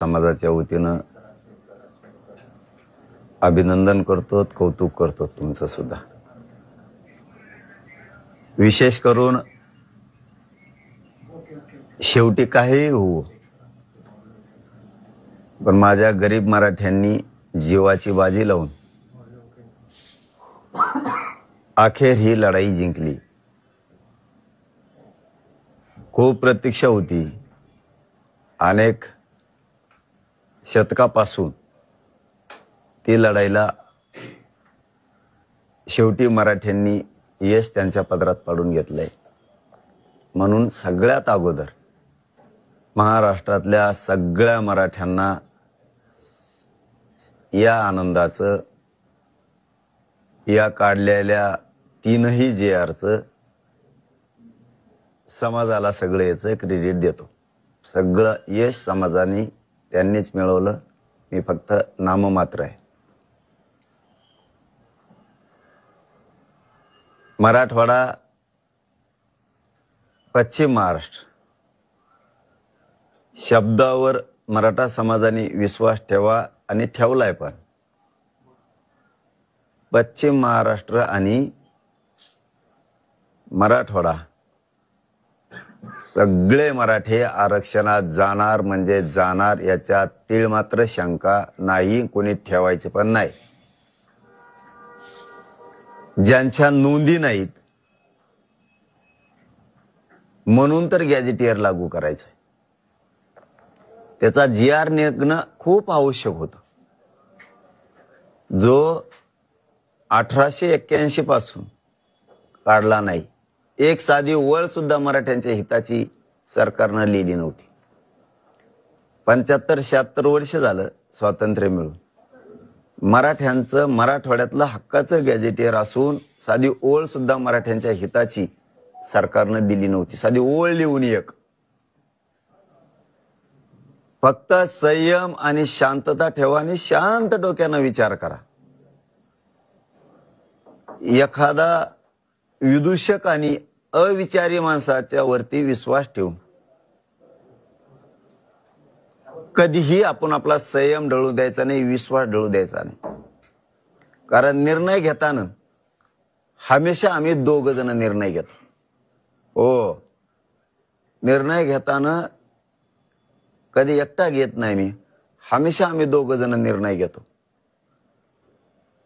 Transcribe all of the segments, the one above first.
समाजाच्या वतीनं अभिनंदन करतो, कौतुक करतो तुमचं सुद्धा। विशेष करून शेवटी काही होऊ, पण माझ्या गरीब मराठ्यांनी जीवाची बाजी लावून अखेर ही लढाई जिंकली। खूप प्रतीक्षा होती, अनेक शतकापासून ती लढाईला शेवटी मराठ्यांनी यश त्यांच्या पदरात पाडून घेतलंय। म्हणून सगळ्यात अगोदर महाराष्ट्रातल्या सगळ्या मराठ्यांना या आनंदाचं, या काढलेल्या तीनही JRचं, समाजाला सगळं याचं क्रेडिट देतो। सगळं यश समाजाने त्यांनीच मिळवलं, मी फक्त नाममात्र आहे। मराठवाडा, पश्चिम महाराष्ट्र शब्दावर मराठा समाजाने विश्वास ठेवा आणि ठेवलाय, पण पश्चिम महाराष्ट्र आणि मराठवाडा सगळे मराठे आरक्षणात जाणार म्हणजे जाणार, याच्यात तीळ मात्र शंका नाही, कोणी ठेवायचे पण नाही। ज्यांच्या नोंदी नाहीत म्हणून तर गॅजेटियर लागू करायचंय, त्याचा GR निघणं खूप आवश्यक होतं। जो 1881 पासून काढला नाही, एक साधी ओळ सुद्धा मराठ्यांच्या हिताची सरकारनं लिहिली नव्हती। 75-76 वर्ष झालं स्वातंत्र्य मिळून, मराठ्यांचं मराठवाड्यातलं हक्काचं गॅजेटियर असून साधी ओळ सुद्धा मराठ्यांच्या हिताची सरकारनं दिली नव्हती। साधी ओळ लिहून एक, फक्त संयम आणि शांतता ठेवा आणि शांत डोक्यानं विचार करा। एखादा विदूषक आणि अविचारी माणसाच्या वरती विश्वास ठेवून कधीही आपण आपला संयम ढळू द्यायचा नाही, विश्वास ढळू द्यायचा नाही। कारण निर्णय घेताना हमेशा आम्ही दोघ जण निर्णय घेतो। हो, निर्णय घेताना कधी एकटा घेत नाही मी, हमेशा आम्ही दोघ जण निर्णय घेतो।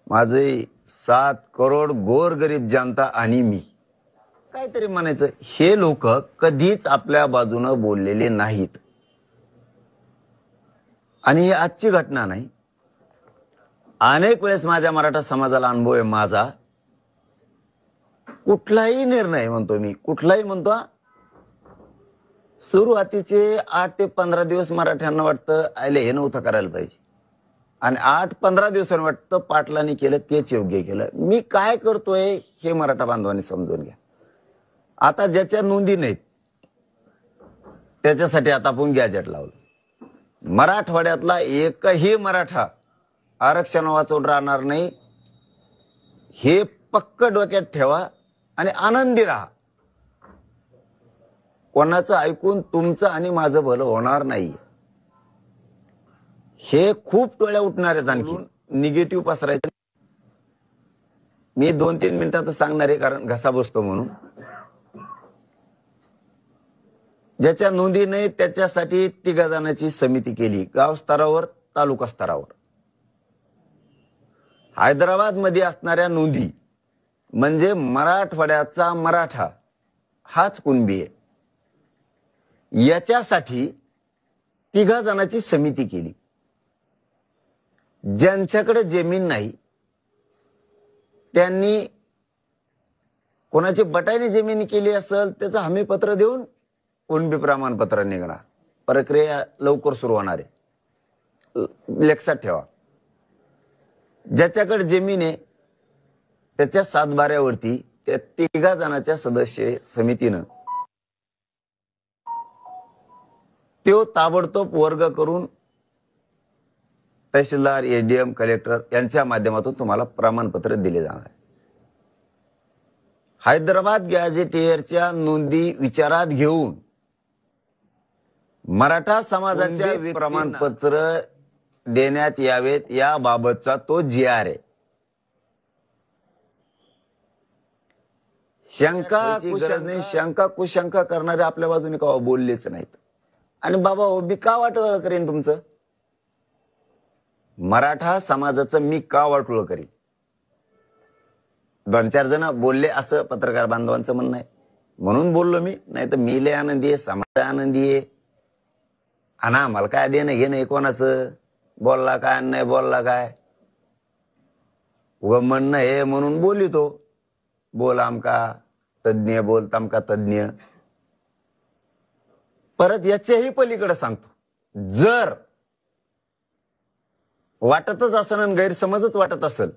माझे 7 करोड गोरगरीब जनता आणि मी काहीतरी म्हणायचं, हे लोक कधीच आपल्या बाजूनं बोललेले नाहीत। आणि ही आजची घटना नाही, अनेक वेळेस माझ्या मराठा समाजाला अनुभव आहे माझा। कुठलाही निर्णय म्हणतो मी, कुठलाही म्हणतो, सुरुवातीचे 8 ते 15 दिवस मराठ्यांना वाटतं आयले हे नव्हतं करायला पाहिजे, आणि 8-15 दिवसांनी वाटतं पाटलांनी केलं तेच योग्य केलं। मी काय करतोय हे मराठा बांधवांनी समजून घ्या। आता ज्याच्या नोंदी नाहीत त्याच्यासाठी आता आपण गॅजेट लावलं। मराठवाड्यातला एकही मराठा आरक्षण वाचवून राहणार नाही, हे पक्क डोक्यात ठेवा आणि आनंदी राहा। कोणाचं ऐकून तुमचं आणि माझं भलं होणार नाही, हे खूप टोळ्या उठणार आहेत। आणखी निगेटिव्ह पसरायचं, मी 2-3 मिनिटात सांगणार आहे कारण घसा बसतो म्हणून। ज्याच्या नोंदी नाही त्याच्यासाठी 3 जणांची समिती केली, गाव स्तरावर, तालुका स्तरावर। हैदराबाद मध्ये असणाऱ्या नोंदी म्हणजे मराठवाड्याचा मराठा हाच कुणबी आहे, याच्यासाठी 3 जणांची समिती केली। ज्यांच्याकडे जमीन नाही त्यांनी, कोणाची बटाईने जमीन केली असेल त्याचं हमीपत्र देऊन कुणबी प्रमाणपत्र निघणार, प्रक्रिया लवकर सुरू होणार आहे, लक्षात ठेवा। ज्याच्याकडे जमीन आहे त्याच्या 7/12वरती त्या 3 जणांच्या सदस्य समितीनं तो ताबडतोब वर्ग करून तहसीलदार, ADM, कलेक्टर यांच्या माध्यमातून तुम्हाला प्रमाणपत्र दिले जाणार आहे। हैदराबाद गॅजेटियरच्या नोंदी विचारात घेऊन मराठा समाजाच्या प्रमाणपत्र देण्यात यावेत याबाबतचा तो GR आहे. शंका गरज नाही, शंका कुशंका करणारे आपल्या बाजूने का बोललेच नाहीत. आणि बाबा मी का वाटोळ करेन तुमचं? मराठा समाजाचं मी का वाटोळ करीन? 2-4 जण बोलले असं पत्रकार बांधवांचं म्हणणं आहे, म्हणून बोललो मी. नाही तर मी लय आनंदी आहे, समाज आनंदी आहे. आणि आम्हाला काय देणं घेणं आहे कोणाचं? बोलला काय नाही बोलला काय, व म्हणणं हे म्हणून बोलितो. बोल आमका तज्ञ, बोल तमका तज्ञ. परत याच्याही पलीकडे सांगतो, जर वाटतच असेल आणि गैरसमजच वाटत असेल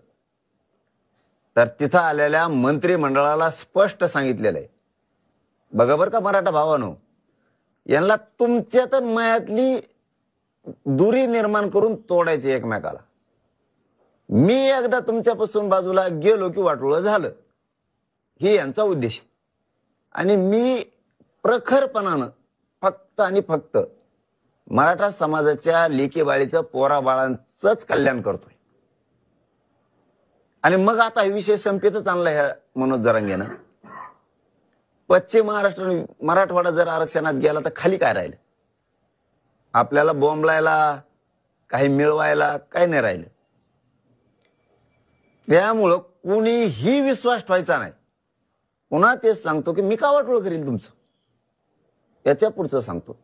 तर तिथं आलेल्या मंत्रिमंडळाला स्पष्ट सांगितलेलं आहे, बघा बरं का मराठा भावानो, यांना तुमच्या तर मयातली दुरी निर्माण करून तोडायची एकमेकाला. मी एकदा तुमच्यापासून बाजूला गेलो की वाटोळं झालं, ही यांचा उद्देश. आणि मी प्रखरपणानं फक्त आणि फक्त मराठा समाजाच्या लेकीबाळीचं पोराबाळांचंच कल्याण करतोय. आणि मग आता हा विषय संपेतच आणला ह्या मनोज जरांगेनं. पश्चिम महाराष्ट्र मराठवाडा जर आरक्षणात गेला तर खाली काय राहिलं? आपल्याला बोंबलायला, काही मिळवायला काही नाही राहिलं. त्यामुळं कुणीही विश्वास ठेवायचा नाही. पुन्हा तेच सांगतो की मी का वाटोळ करील तुमचं? याच्या पुढचं सांगतो,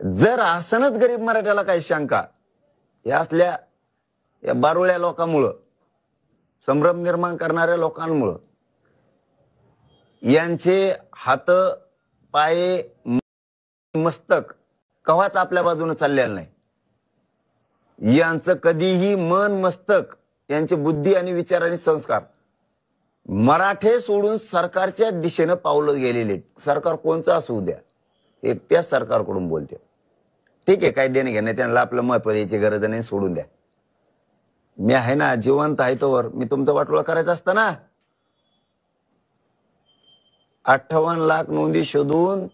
जर असनच गरीब मराठ्याला काही शंका या असल्या या बारुळ्या लोकांमुळं, संभ्रम निर्माण करणाऱ्या लोकांमुळं, यांचे हात पाय मस्तक कव्हाच आपल्या बाजूने चाललेलं नाही. यांचं कधीही मन मस्तक, यांची बुद्धी आणि विचार आणि संस्कार मराठे सोडून सरकारच्या दिशेनं पावलं गेलेले. सरकार कोणचं असू द्या, हे त्या सरकारकडून बोलते. ठीक आहे, काय देणे घेणे, त्यांना आपलं महत्व द्यायची गरज नाही, सोडून द्या. मी आहे ना, जिवंत आहे तोवर मी तुमचं वाटोळं करायचं असतं ना. 58 लाख नोंदी शोधून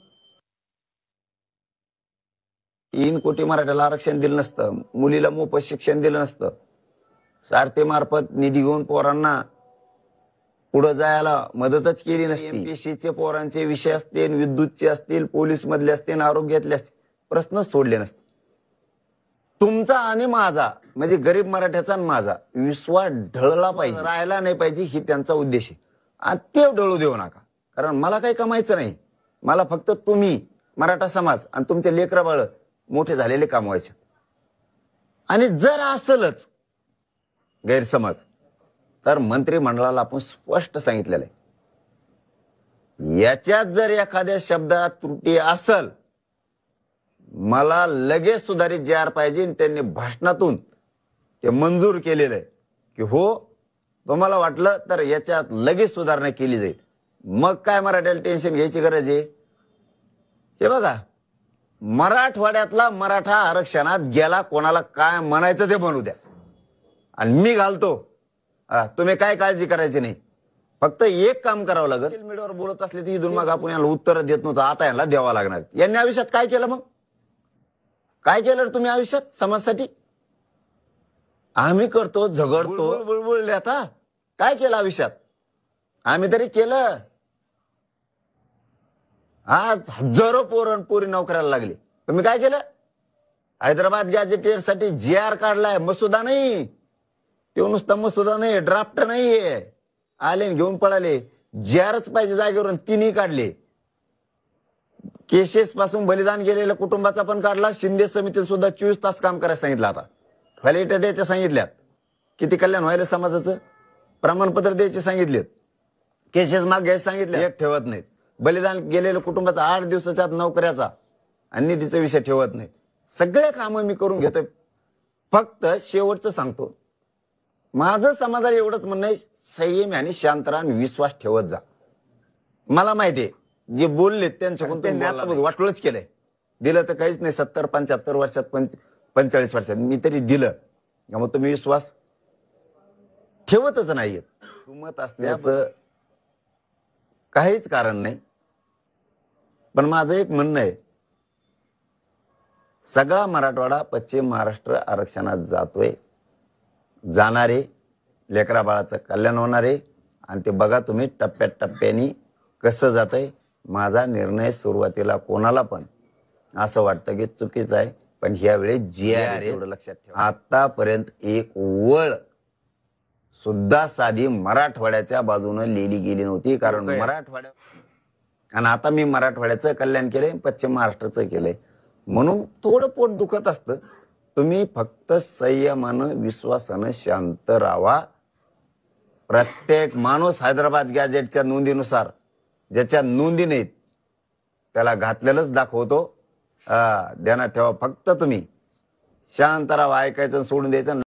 3 कोटी मराठ्याला आरक्षण दिलं नसतं, मुलीला मोफत शिक्षण दिलं नसतं, सारथी मार्फत निधी घेऊन पोरांना पुढे जायला मदतच केली नसती, एमपीएससीचे पोरांचे विषय असतील, विद्युतचे असतील, पोलीस मधले असतील, आरोग्यातले असतील, प्रश्नच सोडले नसते. तुमचा आणि माझा म्हणजे गरीब मराठ्याचा आणि माझा विश्वास ढळला पाहिजे, राहायला नाही पाहिजे, ही त्यांचा उद्देश आहे. आणि ते ढळू देऊ नका, कारण मला काही कमायचं नाही. मला फक्त तुम्ही मराठा समाज आणि तुमचे लेकरं बाळ मोठे झालेले कमवायचे. आणि जर असलच गैरसमज तर मंत्रिमंडळाला आपण स्पष्ट सांगितलेलं आहे, याच्यात जर एखाद्या शब्दात त्रुटी असल, मला लगेच सुधारित GR पाहिजे. त्यांनी भाषणातून ते मंजूर केलेलं आहे की हो, तुम्हाला वाटलं तर याच्यात लगेच सुधारणा केली जाईल. मग काय मराठ्याला टेन्शन घ्यायची गरज आहे? हे बघा, मराठवाड्यातला मराठा आरक्षणात गेला, कोणाला काय म्हणायचं ते म्हणू द्या, आणि मी घालतो. तुम्ही काय काळजी करायची नाही. फक्त एक काम करावं लागेल, सोशल मीडियावर बोलत असले तर इथून मग आपण यांना उत्तर देत नव्हतं, आता यांना द्यावं लागणार. यांनी आयुष्यात काय केलं? मग काय केलं तुम्ही आयुष्यात समाजासाठी? आम्ही करतो, झगडतो, बुळबुळले. आता काय केलं आयुष्यात? आम्ही तरी केलं. आज हजारो पोरी नोकऱ्याला लागली. तुम्ही काय केलं? हैदराबाद गॅजेटेड साठी GR काढलाय, मसुदा नाही. तो नुसता मसुदा नाही, ड्राफ्ट नाहीये. आले घेऊन पळाले. GRच पाहिजे जागेवरून, 3ही काढले. केसेस पासून बलिदान गेलेल्या कुटुंबाचा पण काढला. शिंदे समितीत सुद्धा 24 तास काम करायला सांगितलं. आता व्हॅलिडिटी द्यायच्या सांगितल्यात. किती कल्याण व्हायला समाजाचं, प्रमाणपत्र द्यायचे सांगितलेत. केसेस माग घ्यायचे सांगितले, एक ठेवत नाहीत. बलिदान गेलेल्या कुटुंबाचा 8 दिवसाच्या आत नोकऱ्याचा आणि निधीचा विषय ठेवत नाहीत. सगळे कामं मी करून घेतोय. फक्त शेवटचं सांगतो, माझं समाजाला एवढंच म्हणणं आहे, संयम आणि शांत राहा, विश्वास ठेवत जा. मला माहितीये जे बोलले त्यांच्याकडून त्यांनी आता वाटोळच केलंय. दिलं तर काहीच नाही. 70-75 वर्षात, 45 वर्षात मी तरी दिलं. मग तुम्ही विश्वास ठेवतच नाहीये. मत असण्याचं काहीच कारण नाही. पण माझं एक म्हणणं आहे, सगळा मराठवाडा पश्चिम महाराष्ट्र आरक्षणात जातोय. जाणारे लेकरा बाळाचं कल्याण होणार आहे. आणि ते बघा तुम्ही टप्प्याटप्प्यानी कसं जातंय. माझा निर्णय सुरुवातीला कोणाला पण असं वाटतं की चुकीचं आहे, पण ह्यावेळी जी आर एवढं लक्षात ठेवा, आतापर्यंत एक वळ सुद्धा साधी मराठवाड्याच्या बाजूने लिहिली गेली नव्हती. कारण मराठवाड्या आणि आता मी मराठवाड्याचं कल्याण केलंय, पश्चिम महाराष्ट्राचं केलंय, म्हणून थोडं पोट दुखत असतं. तुम्ही फक्त संयमानं विश्वासानं शांत राहा. प्रत्येक माणूस हैदराबाद गॅजेटच्या नोंदीनुसार ज्याच्या नोंदी नाहीत त्याला घातलेलंच दाखवतो. ध्यानात ठेवा. फक्त तुम्ही शांत राहा, ऐकायचं सोडून द्यायचं.